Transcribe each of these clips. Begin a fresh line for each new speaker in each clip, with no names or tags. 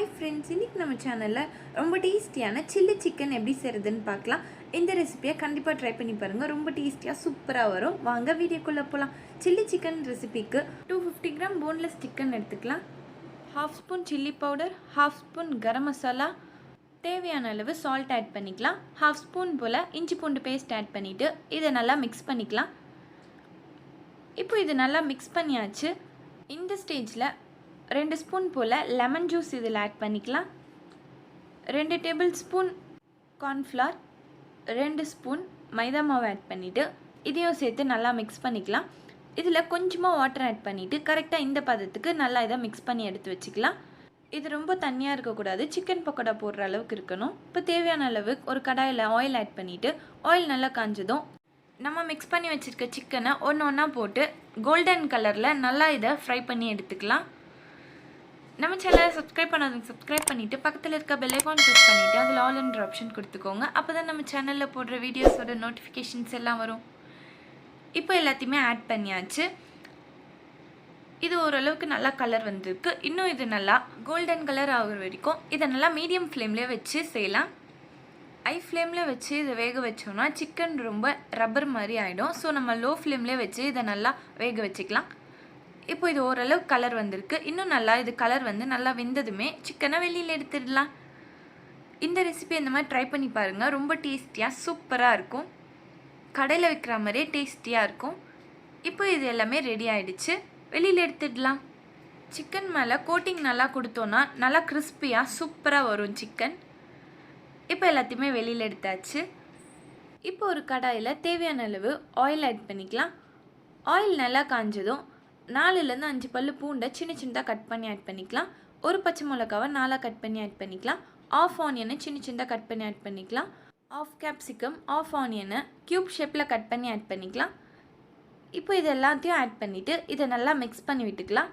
Hi friends, இன்றைக்கி நம்ம சேனலில் ரொம்ப டேஸ்டியான சில்லி சிக்கன் எப்படி செய்கிறதுன்னு பார்க்கலாம். இந்த ரெசிபியை கண்டிப்பாக ட்ரை பண்ணி பாருங்கள். ரொம்ப டேஸ்டியாக சூப்பராக வரும். வாங்க வீடியோக்குள்ளே போகலாம். சில்லி சிக்கன் ரெசிபிக்கு 250 கிராம் போன்லெஸ் சிக்கன் எடுத்துக்கலாம். 1/2 spoon chilli powder, 1/2 spoon garam masala, தேவையான அளவு சால்ட் ஆட் பண்ணிக்கலாம். 1/2 ஸ்பூன் போல் இஞ்சி பூண்டு பேஸ்ட் ஆட் பண்ணிவிட்டு இதை நல்லா மிக்ஸ் பண்ணிக்கலாம். இப்போ இது நல்லா மிக்ஸ் பண்ணியாச்சு. இந்த ஸ்டேஜில் 2 ஸ்பூன் போல் லெமன் ஜூஸ் இதில் ஆட் பண்ணிக்கலாம். 2 டேபிள் ஸ்பூன் கார்ன்ஃப்ளவர், 2 ஸ்பூன் மைதா மாவு ஆட் பண்ணிவிட்டு இதையும் சேர்த்து நல்லா மிக்ஸ் பண்ணிக்கலாம். இதில் கொஞ்சமாக வாட்டர் ஆட் பண்ணிவிட்டு கரெக்டாக இந்த பதத்துக்கு நல்லா இதை மிக்ஸ் பண்ணி எடுத்து வச்சுக்கலாம். இது ரொம்ப தண்ணியாக இருக்கக்கூடாது, சிக்கன் பக்கோடா போடுற அளவுக்கு இருக்கணும். இப்போ தேவையான அளவு ஒரு கடாயில் ஆயில் ஆட் பண்ணிவிட்டு ஆயில் நல்லா காஞ்சதும் நம்ம மிக்ஸ் பண்ணி வச்சுருக்க சிக்கனை ஒன்று ஒன்றா போட்டு கோல்டன் கலரில் நல்லா இதை ஃப்ரை பண்ணி எடுத்துக்கலாம். நம்ம சேனலை சப்ஸ்கிரைப் பண்ணாதவங்க சப்ஸ்கிரைப் பண்ணிவிட்டு பக்கத்தில் இருக்க பெல் ஐகான் ப்ரெஸ் பண்ணிவிட்டு அதில் ஆல் என்ற ஆப்ஷன் கொடுத்துக்கோங்க. அப்போ தான் நம்ம சேனலில் போடுற வீடியோஸோட நோட்டிஃபிகேஷன்ஸ் எல்லாம் வரும். இப்போ எல்லாத்தையுமே ஆட் பண்ணியாச்சு. இது ஓரளவுக்கு நல்லா கலர் வந்திருக்கு. இன்னும் இது நல்லா கோல்டன் கலர் ஆகிற வரைக்கும் இதை நல்லா மீடியம் ஃப்ளேம்லேயே வச்சு செய்யலாம். ஹை ஃப்ளேமில் வச்சு இதை வேக வச்சோன்னா சிக்கன் ரொம்ப ரப்பர் மாதிரி ஆகிடும். ஸோ நம்ம லோ ஃப்ளேம்லேயே வச்சு இதை நல்லா வேக வச்சுக்கலாம். இப்போ இது ஓரளவு கலர் வந்திருக்கு. இன்னும் நல்லா இது கலர் வந்து நல்லா வெந்ததுமே சிக்கனை வெளியில் எடுத்துடலாம். இந்த ரெசிபி இந்த மாதிரி ட்ரை பண்ணி பாருங்கள். ரொம்ப டேஸ்டியாக சூப்பராக இருக்கும். கடையில் விற்கிற மாதிரியே டேஸ்டியாக இருக்கும். இப்போ இது எல்லாமே ரெடி ஆகிடுச்சு. வெளியில் எடுத்துடலாம். சிக்கன் மேலே கோட்டிங் நல்லா கொடுத்தோன்னா நல்லா கிறிஸ்பியாக சூப்பராக வரும் சிக்கன். இப்போ எல்லாத்தையுமே வெளியில் எடுத்தாச்சு. இப்போ ஒரு கடாயில் தேவையான அளவு ஆயில் ஆட் பண்ணிக்கலாம். ஆயில் நல்லா காஞ்சதும் 4லேருந்து 5 பல்லு பூண்டை சின்ன சின்னதாக கட் பண்ணி ஆட் பண்ணிக்கலாம். ஒரு பச்சை மிளகாவை 4 கட் பண்ணி ஆட் பண்ணிக்கலாம். 1/2 ஆனியனை சின்ன சின்னதாக கட் பண்ணி ஆட் பண்ணிக்கலாம். 1/2 கேப்சிகம், 1/2 ஆனியனை க்யூப் ஷேப்பில் கட் பண்ணி ஆட் பண்ணிக்கலாம். இப்போ இது எல்லாத்தையும் ஆட் பண்ணிவிட்டு இதை நல்லா மிக்ஸ் பண்ணி விட்டுக்கலாம்.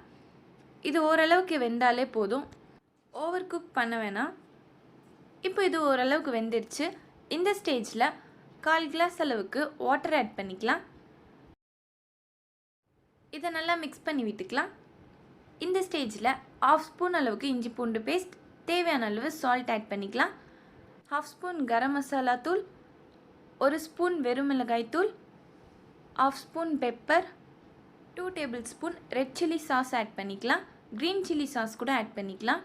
இது ஓரளவுக்கு வெந்தாலே போதும், ஓவர் குக் பண்ண வேணாம். இப்போ இது ஓரளவுக்கு வெந்துடுச்சு. இந்த ஸ்டேஜில் 1/4 கிளாஸ் அளவுக்கு வாட்டர் ஆட் பண்ணிக்கலாம். இதை நல்லா மிக்ஸ் பண்ணி விட்டுக்கலாம். இந்த ஸ்டேஜில் 1/2 ஸ்பூன் அளவுக்கு இஞ்சி பூண்டு பேஸ்ட், தேவையான அளவு சால்ட் ஆட் பண்ணிக்கலாம். 1/2 ஸ்பூன் கரம் மசாலா தூள், 1 ஸ்பூன் வெறுமிளகாய் தூள், 1/2 spoon pepper, 2 tablespoon red chilli sauce add பண்ணிக்கலாம். க்ரீன் சில்லி சாஸ் கூட ஆட் பண்ணிக்கலாம்.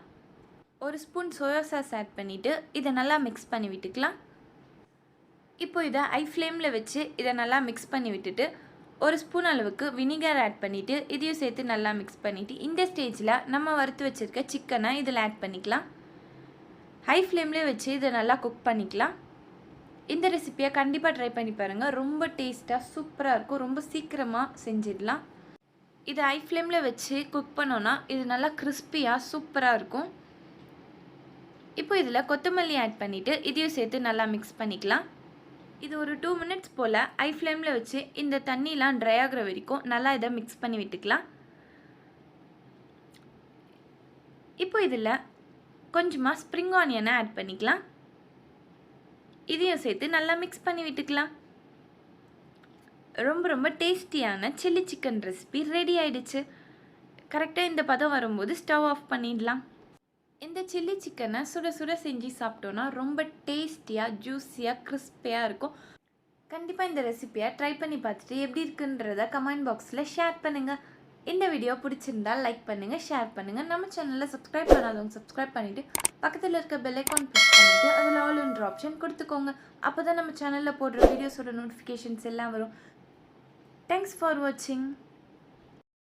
1 ஸ்பூன் சோயா சாஸ் ஆட் பண்ணிவிட்டு இதை நல்லா மிக்ஸ் பண்ணி விட்டுக்கலாம். இப்போ இதை ஹை ஃப்ளேமில் வச்சு இதை நல்லா மிக்ஸ் பண்ணி விட்டுட்டு 1 ஸ்பூன் அளவுக்கு வினிகர் ஆட் பண்ணிவிட்டு இதையும் சேர்த்து நல்லா மிக்ஸ் பண்ணிவிட்டு இந்த ஸ்டேஜில் நம்ம வறுத்து வச்சுருக்க சிக்கனை இதில் ஆட் பண்ணிக்கலாம். ஹை ஃப்ளேம்லேயே வச்சு இதை நல்லா குக் பண்ணிக்கலாம். இந்த ரெசிப்பியை கண்டிப்பாக ட்ரை பண்ணி பாருங்கள். ரொம்ப டேஸ்ட்டாக சூப்பராக இருக்கும். ரொம்ப சீக்கிரமாக செஞ்சிடலாம். இதை ஹை ஃப்ளேமில் வச்சு குக் பண்ணோன்னா இது நல்லா கிறிஸ்பியாக சூப்பராக இருக்கும். இப்போ இதில் கொத்தமல்லி ஆட் பண்ணிவிட்டு இதையும் சேர்த்து நல்லா மிக்ஸ் பண்ணிக்கலாம். இது ஒரு 2 மினிட்ஸ் போல் ஹை ஃப்ளேமில் வச்சு இந்த தண்ணிலாம் ட்ரை ஆகிற வரைக்கும் நல்லா இதை மிக்ஸ் பண்ணி விட்டுக்கலாம். இப்போ இதில் கொஞ்சமாக ஸ்ப்ரிங் ஆனியனை ஆட் பண்ணிக்கலாம். இதையும் சேர்த்து நல்லா மிக்ஸ் பண்ணி விட்டுக்கலாம். ரொம்ப ரொம்ப டேஸ்டியான சில்லி சிக்கன் ரெசிபி ரெடி ஆகிடுச்சு. கரெக்டாக இந்த பதம் வரும்போது ஸ்டவ் ஆஃப் பண்ணிடலாம். இந்த சில்லி சிக்கனை சுட சுட செஞ்சு சாப்பிட்டோன்னா ரொம்ப டேஸ்டியாக ஜூஸியாக கிறிஸ்பியாக இருக்கும். கண்டிப்பாக இந்த ரெசிபியை ட்ரை பண்ணி பார்த்துட்டு எப்படி இருக்குன்றத கமெண்ட் பாக்ஸில் ஷேர் பண்ணுங்கள். இந்த வீடியோ பிடிச்சிருந்தால் லைக் பண்ணுங்கள், ஷேர் பண்ணுங்கள். நம்ம சேனலில் சப்ஸ்கிரைப் பண்ணாதவங்க சப்ஸ்கிரைப் பண்ணிவிட்டு பக்கத்தில் இருக்க பெல் ஐகான் ப்ரெஸ் பண்ணிவிட்டு அதில் ஆல் என்ற ஆப்ஷன் கொடுத்துக்கோங்க. அப்போ தான் நம்ம சேனலில் போடுற வீடியோஸோட நோட்டிஃபிகேஷன்ஸ் எல்லாம் வரும். தேங்க்ஸ் ஃபார் வாட்சிங்.